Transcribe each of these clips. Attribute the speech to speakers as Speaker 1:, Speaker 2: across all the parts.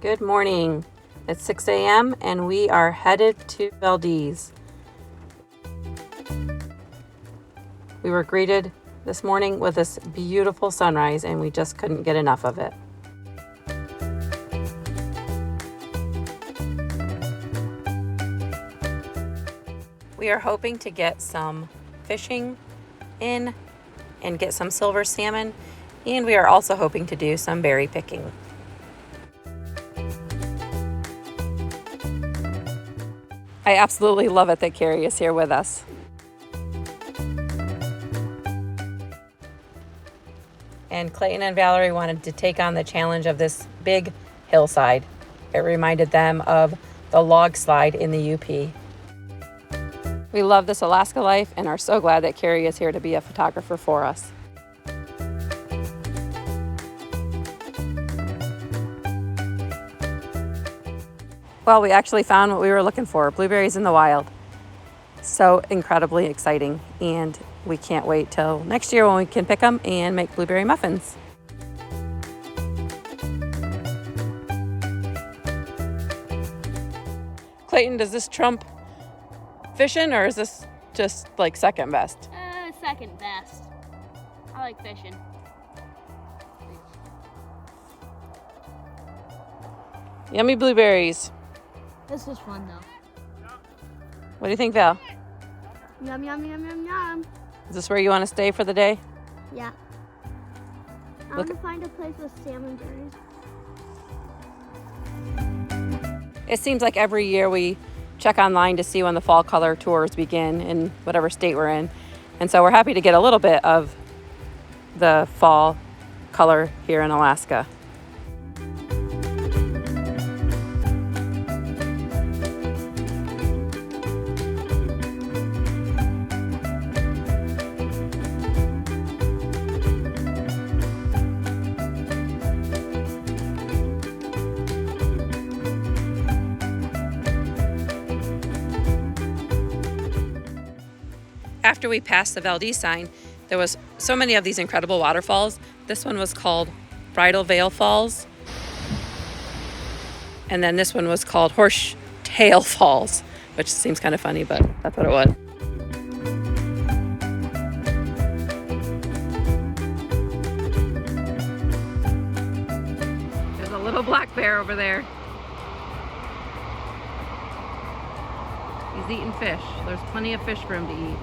Speaker 1: Good morning. It's 6 a.m. and we are headed to Valdez. We were greeted this morning with this beautiful sunrise and we just couldn't get enough of it. We are hoping to get some fishing in and get some silver salmon, and we are also hoping to do some berry picking. I absolutely love it that Carrie is here with us. And Clayton and Valerie wanted to take on the challenge of this big hillside. It reminded them of the log slide in the UP. We love this Alaska life and are so glad that Carrie is here to be a photographer for us. Well, we actually found what we were looking for, blueberries in the wild. So incredibly exciting, and we can't wait till next year when we can pick them and make blueberry muffins. Clayton, does this trump fishing, or is this just like second best?
Speaker 2: Second best. I like fishing.
Speaker 1: Yummy blueberries.
Speaker 2: This was fun though.
Speaker 1: What do you think, Val?
Speaker 2: Yum, yum, yum, yum, yum.
Speaker 1: Is this where you want to stay for the day?
Speaker 2: Yeah. I want to find a place with salmon berries.
Speaker 1: It seems like every year we check online to see when the fall color tours begin in whatever state we're in. And so we're happy to get a little bit of the fall color here in Alaska. After we passed the Valdez sign, there was so many of these incredible waterfalls. This one was called Bridal Veil Falls. And then this one was called Horsetail Falls, which seems kind of funny, but that's what it was. There's a little black bear over there. He's eating fish. There's plenty of fish for him to eat.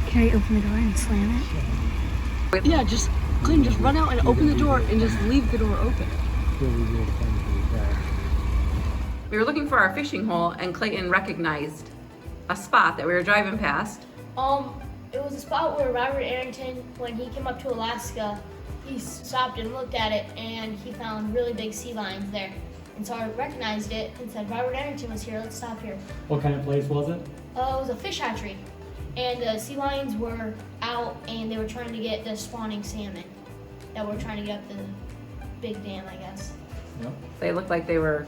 Speaker 2: Can I open the door and slam it?
Speaker 3: Yeah, Clayton, just run out and open the door and just leave the door open.
Speaker 1: We were looking for our fishing hole and Clayton recognized a spot that we were driving past.
Speaker 2: It was a spot where Robert Arrington, when he came up to Alaska, he stopped and looked at it and he found really big sea lions there. And so I recognized it and said, Robert Arrington was here, let's stop here.
Speaker 4: What kind of place was it?
Speaker 2: It was a fish hatchery. And the sea lions were out and they were trying to get the spawning salmon that were trying to get up the big dam, I guess.
Speaker 4: Yep.
Speaker 1: They looked like they were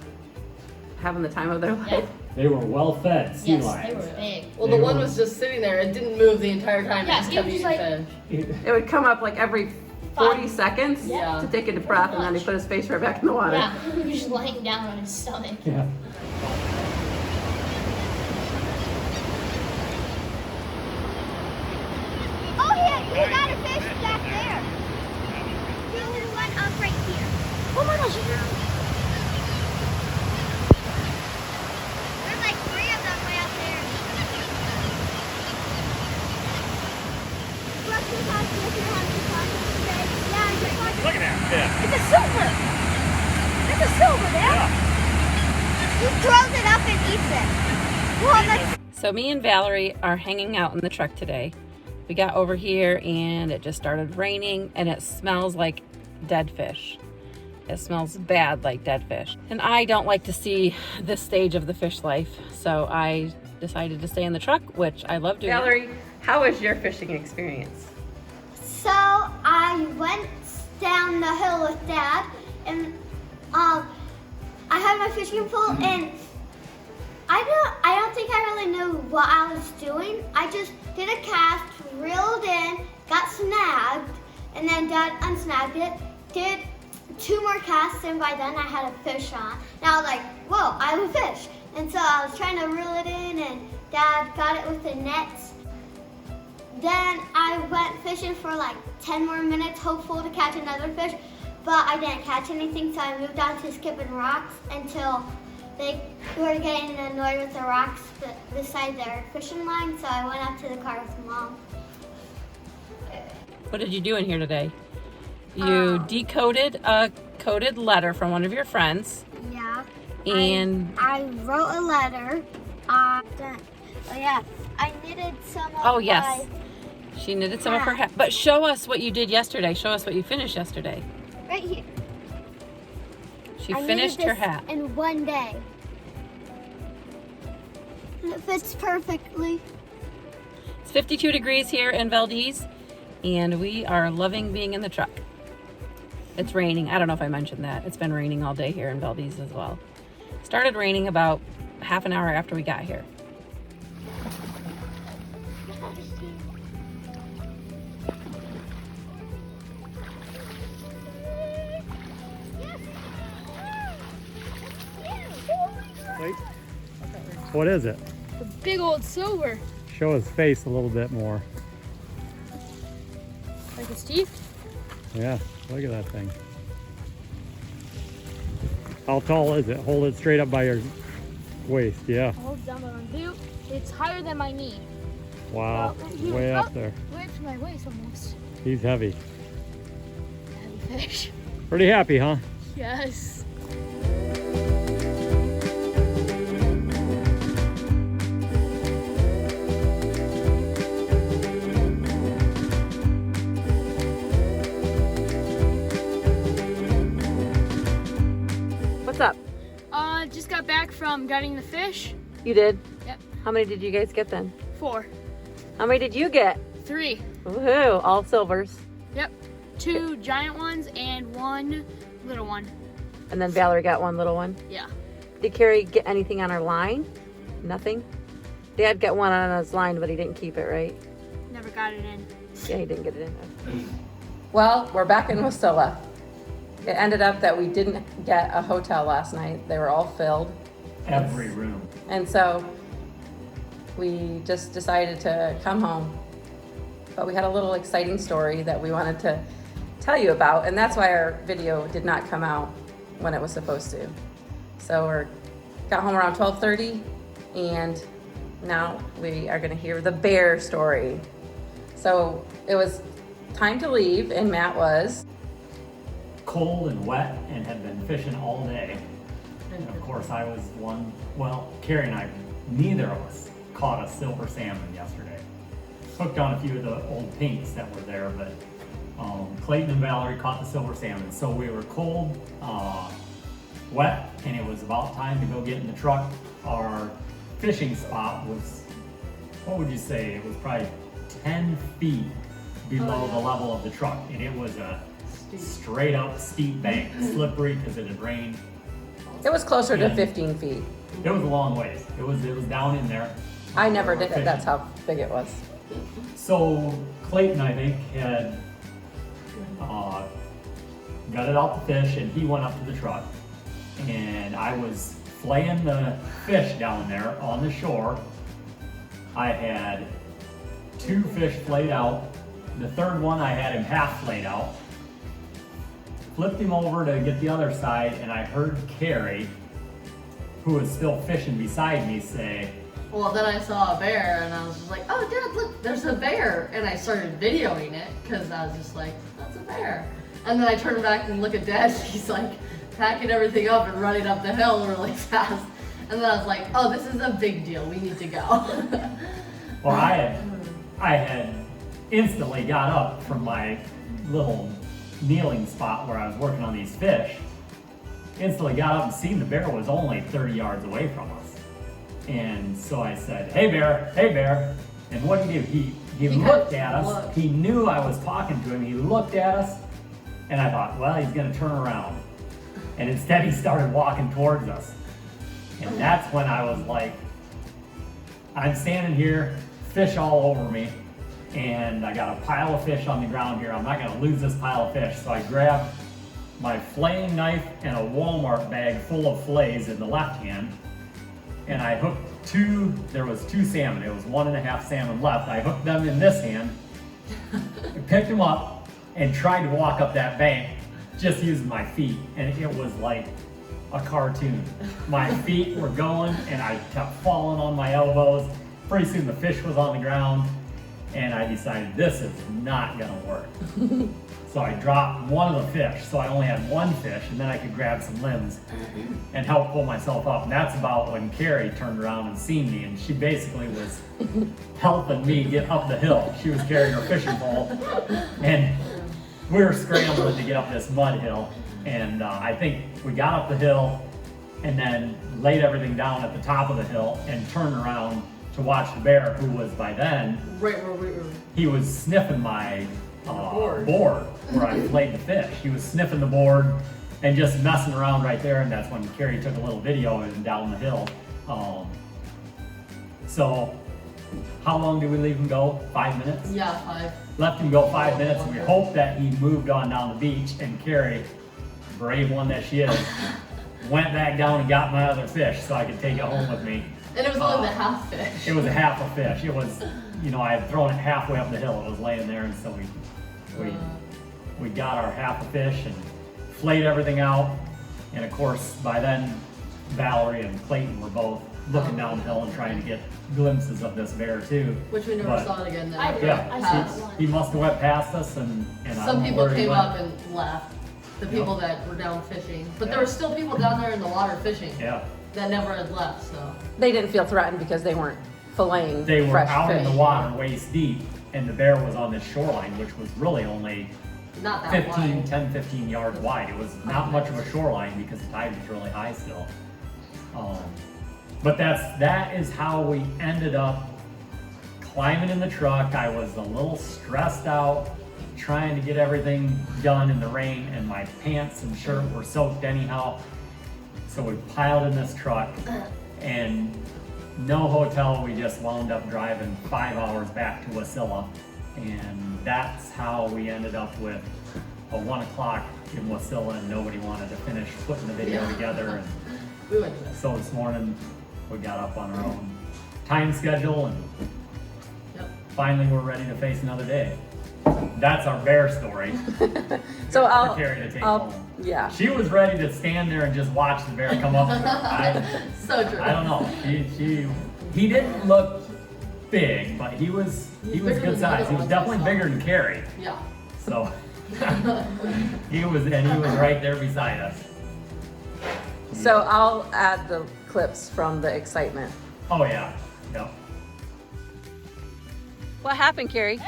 Speaker 1: having the time of their life.
Speaker 2: Yeah.
Speaker 4: They were well-fed sea
Speaker 2: Yes,
Speaker 4: lions.
Speaker 2: they were big.
Speaker 3: Well, the one was just sitting there. It didn't move the entire time.
Speaker 2: Yeah,
Speaker 3: it just
Speaker 2: he
Speaker 3: kept
Speaker 2: was
Speaker 3: eating
Speaker 2: like-
Speaker 3: fish.
Speaker 1: It would come up like every 40
Speaker 2: 5.
Speaker 1: seconds
Speaker 2: Yeah.
Speaker 1: to take a breath, and then he put his face right back in the water.
Speaker 2: Yeah, he was just laying down on his stomach.
Speaker 4: Yeah.
Speaker 5: Oh yeah, we got a fish back there. There's one up right here.
Speaker 2: Oh my gosh.
Speaker 5: There's like 3 of them way up there. Look, we have this and have to talk today. Yeah, it's like,
Speaker 6: Look at that fish.
Speaker 5: it's a silver. There's a silver there. He throws it up and eats it. Well, that's
Speaker 1: So me and Valerie are hanging out in the truck today. We got over here and it just started raining and it smells like dead fish. It smells bad like dead fish. And I don't like to see this stage of the fish life, so I decided to stay in the truck, which I love doing. Valerie, how was your fishing experience?
Speaker 5: So I went down the hill with Dad, and I had my fishing pole, and I don't think I really knew what I was doing. I just did a cast, reeled in, got snagged, and then Dad unsnagged it, did 2 more casts, and by then I had a fish on. And I was like, whoa, I have a fish. And so I was trying to reel it in, and Dad got it with the nets. Then I went fishing for like 10 more minutes, hopeful to catch another fish, but I didn't catch anything, so I moved on to skipping rocks until they were getting annoyed with the rocks beside their fishing line, so I went up to the car with Mom.
Speaker 1: What did you do in here today? You decoded a coded letter from one of your friends.
Speaker 5: Yeah.
Speaker 1: And
Speaker 5: I wrote a letter. I knitted some of
Speaker 1: oh yes, she knitted some of her hat. But show us what you did yesterday. Show us what you finished yesterday.
Speaker 5: Right here.
Speaker 1: She
Speaker 5: I
Speaker 1: finished
Speaker 5: knitted
Speaker 1: her
Speaker 5: this
Speaker 1: hat.
Speaker 5: in one day. And it fits perfectly.
Speaker 1: It's 52 degrees here in Valdez, and we are loving being in the truck. It's raining. I don't know if I mentioned that. It's been raining all day here in Valdez as well. Started raining about half an hour after we got here.
Speaker 4: Wait. What is it?
Speaker 3: A big old silver.
Speaker 4: Show his face a little bit more.
Speaker 3: Like his teeth?
Speaker 4: Yeah, look at that thing. How tall is it? Hold it straight up by your waist. Yeah.
Speaker 3: Hold it down by my boot. It's higher than my knee.
Speaker 4: Wow.
Speaker 3: Well,
Speaker 4: Way up there.
Speaker 3: Way up to my waist almost.
Speaker 4: He's heavy.
Speaker 3: Heavy fish.
Speaker 4: Pretty happy, huh?
Speaker 3: Yes.
Speaker 1: What's up?
Speaker 3: Just got back from gutting the fish.
Speaker 1: You did?
Speaker 3: Yep.
Speaker 1: How many did you guys get then?
Speaker 3: 4.
Speaker 1: How many did you get?
Speaker 3: 3.
Speaker 1: Woohoo, all silvers.
Speaker 3: Yep. 2 giant ones and 1 little one.
Speaker 1: And then Valerie got 1 little one.
Speaker 3: Yeah.
Speaker 1: Did Carrie get anything on her line? Nothing? Dad got 1 on his line, but he didn't keep it, right?
Speaker 3: Never got it in.
Speaker 1: Yeah, he didn't get it in. Well, we're back in Wasilla. It ended up that we didn't get a hotel last night. They were all filled.
Speaker 4: Every room.
Speaker 1: And so we just decided to come home. But we had a little exciting story that we wanted to tell you about, and that's why our video did not come out when it was supposed to. So got home around 12:30, and now we are gonna hear the bear story. So it was time to leave, and Matt was
Speaker 4: Cold and wet and had been fishing all day. And of course I was one, well, Carrie and I, neither of us caught a silver salmon yesterday. Hooked on a few of the old pinks that were there, but Clayton and Valerie caught the silver salmon. So we were cold, wet, and it was about time to go get in the truck. Our fishing spot was, what would you say? It was probably 10 feet below the level of the truck. And it was a straight up steep bank, slippery because it had rained.
Speaker 1: It was closer to
Speaker 4: Yeah.
Speaker 1: 15 feet.
Speaker 4: It was a long ways. It was down in there.
Speaker 1: I never did it. That's how big it was.
Speaker 4: So Clayton, I think, had gutted out the fish, and he went up to the truck. And I was flaying the fish down there on the shore. I had 2 fish flayed out. The third one, I had him half flayed out. Flipped him over to get the other side, and I heard Carrie, who was still fishing beside me, say,
Speaker 6: Well, then I saw a bear and I was just like, oh, Dad, look, there's a bear. And I started videoing it because I was just like, that's a bear. And then I turned back and look at Dad. He's like packing everything up and running up the hill really fast. And then I was like, oh, this is a big deal. We need to go.
Speaker 4: well, I had instantly got up from my little kneeling spot where I was working on these fish, instantly got up and seen the bear was only 30 yards away from us. And so I said, hey bear. And what did he do? He looked at us. He knew I was talking to him. He looked at us, and I thought, well, he's gonna turn around. And instead he started walking towards us. And that's when I was like, I'm standing here, fish all over me, and I got a pile of fish on the ground here. I'm not gonna lose this pile of fish. So I grabbed my filleting knife and a Walmart bag full of fillets in the left hand, and I hooked there was 2 salmon. It was 1.5 salmon left. I hooked them in this hand, picked them up, and tried to walk up that bank just using my feet. And it was like a cartoon. My feet were going, and I kept falling on my elbows. Pretty soon the fish was on the ground, and I decided this is not gonna work. So I dropped one of the fish, so I only had 1 fish, and then I could grab some limbs and help pull myself up. And that's about when Carrie turned around and seen me, and she basically was helping me get up the hill. She was carrying her fishing pole, and we were scrambling to get up this mud hill. And I think we got up the hill and then laid everything down at the top of the hill and turned around to watch the bear, who was by then,
Speaker 6: Right where we were.
Speaker 4: he was sniffing my board where I filleted the fish. He was sniffing the board and just messing around right there, and that's when Carrie took a little video of him down the hill. So how long did we leave him go? 5 minutes?
Speaker 6: Yeah, 5.
Speaker 4: Left him go 5 minutes, and we hoped that he moved on down the beach, and Carrie, brave one that she is, went back down and got my other fish so I could take it home with me.
Speaker 6: And it was only the half fish.
Speaker 4: It was a half a fish. It was, I had thrown it halfway up the hill. It was laying there, and so we got our half a fish and flayed everything out. And of course, by then, Valerie and Clayton were both looking down the hill and trying to get glimpses of this bear too.
Speaker 6: Which we never
Speaker 4: But,
Speaker 6: saw it again then.
Speaker 2: I did.
Speaker 4: Yeah,
Speaker 2: I saw it once.
Speaker 4: he must have went past us, and I don't
Speaker 6: Some
Speaker 4: know
Speaker 6: people
Speaker 4: where he
Speaker 6: came
Speaker 4: went.
Speaker 6: up and left. The people that were down fishing. But
Speaker 4: Yeah.
Speaker 6: there were still people down there in the water fishing
Speaker 4: Yeah,
Speaker 6: that never had left, so.
Speaker 1: They didn't feel threatened because they weren't filleting
Speaker 4: they were
Speaker 1: fresh
Speaker 4: out
Speaker 1: fish.
Speaker 4: in the water waist deep, and the bear was on this shoreline, which was really only
Speaker 6: Not that
Speaker 4: 15,
Speaker 6: wide.
Speaker 4: 15 yards wide. It was not much of a shoreline because the tide was really high still. But that is how we ended up climbing in the truck. I was a little stressed out trying to get everything done in the rain, and my pants and shirt were soaked anyhow. So we piled in this truck, and no hotel. We just wound up driving 5 hours back to Wasilla, and that's how we ended up with a 1 o'clock in Wasilla, and nobody wanted to finish putting the video together. And
Speaker 6: We went to this.
Speaker 4: so this morning we got up on our own time schedule, and
Speaker 6: Yep.
Speaker 4: finally we're ready to face another day. That's our bear story
Speaker 1: So
Speaker 4: for Carrie to take home.
Speaker 1: yeah.
Speaker 4: She was ready to stand there and just watch the bear come up to her.
Speaker 6: So true.
Speaker 4: I don't know. He didn't look big, but he was
Speaker 6: bigger
Speaker 4: good
Speaker 6: than the
Speaker 4: size.
Speaker 6: other
Speaker 4: He was
Speaker 6: ones
Speaker 4: definitely
Speaker 6: I saw.
Speaker 4: bigger than Carrie.
Speaker 6: Yeah.
Speaker 4: So he was right there beside us.
Speaker 1: So I'll add the clips from the excitement.
Speaker 4: Oh yeah. Yep.
Speaker 1: What happened, Carrie?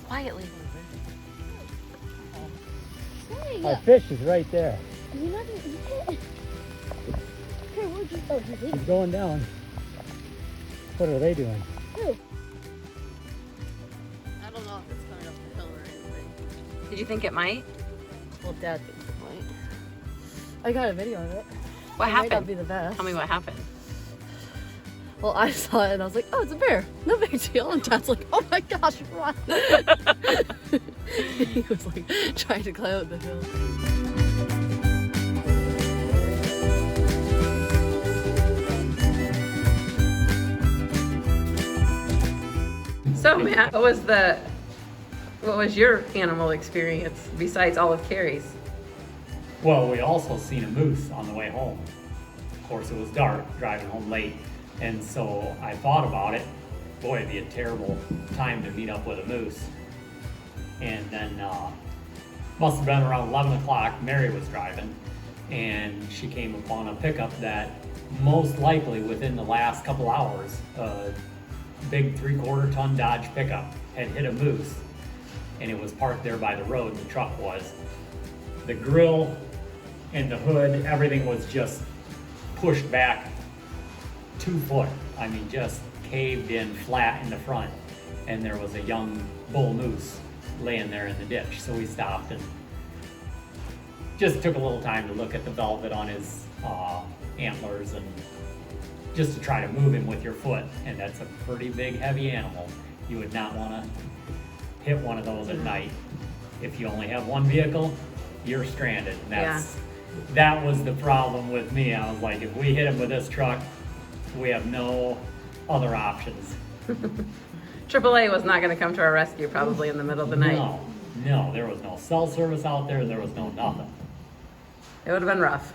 Speaker 1: Quietly.
Speaker 4: Our fish is right there.
Speaker 5: You're not gonna eat it? Okay, where'd you go? Did
Speaker 4: He's going down. What are they doing?
Speaker 6: I don't know if it's coming up the hill or anything.
Speaker 1: Did you think it might?
Speaker 6: Well, Dad thinks it might. I got a video of it.
Speaker 1: What
Speaker 6: It might not
Speaker 1: happened?
Speaker 6: be the best.
Speaker 1: Tell me what happened.
Speaker 6: Well, I saw it and I was like, oh, it's a bear. No big deal. And Dad's like, oh my gosh, run. He was like trying to climb up the hill.
Speaker 1: So Matt, what was your animal experience besides all of Carrie's?
Speaker 4: Well, we also seen a moose on the way home. Of course, it was dark, driving home late, and so I thought about it. Boy, it'd be a terrible time to meet up with a moose. And then, must have been around 11 o'clock, Mary was driving, and she came upon a pickup that most likely within the last couple hours, a big 3/4 ton Dodge pickup had hit a moose. and it was parked there by the road, the truck was. The grill and the hood, everything was just pushed back 2 foot. I mean, just caved in flat in the front. And there was a young bull moose laying there in the ditch. So we stopped and just took a little time to look at the velvet on his antlers and just to try to move him with your foot. And that's a pretty big, heavy animal. You would not want to hit one of those at night. If you only have one vehicle, you're stranded. And that was the problem with me. I was like, if we hit him with this truck, we have no other options.
Speaker 1: AAA was not going to come to our rescue probably in the middle of the night.
Speaker 4: No, there was no cell service out there. There was no nothing.
Speaker 1: It would have been rough.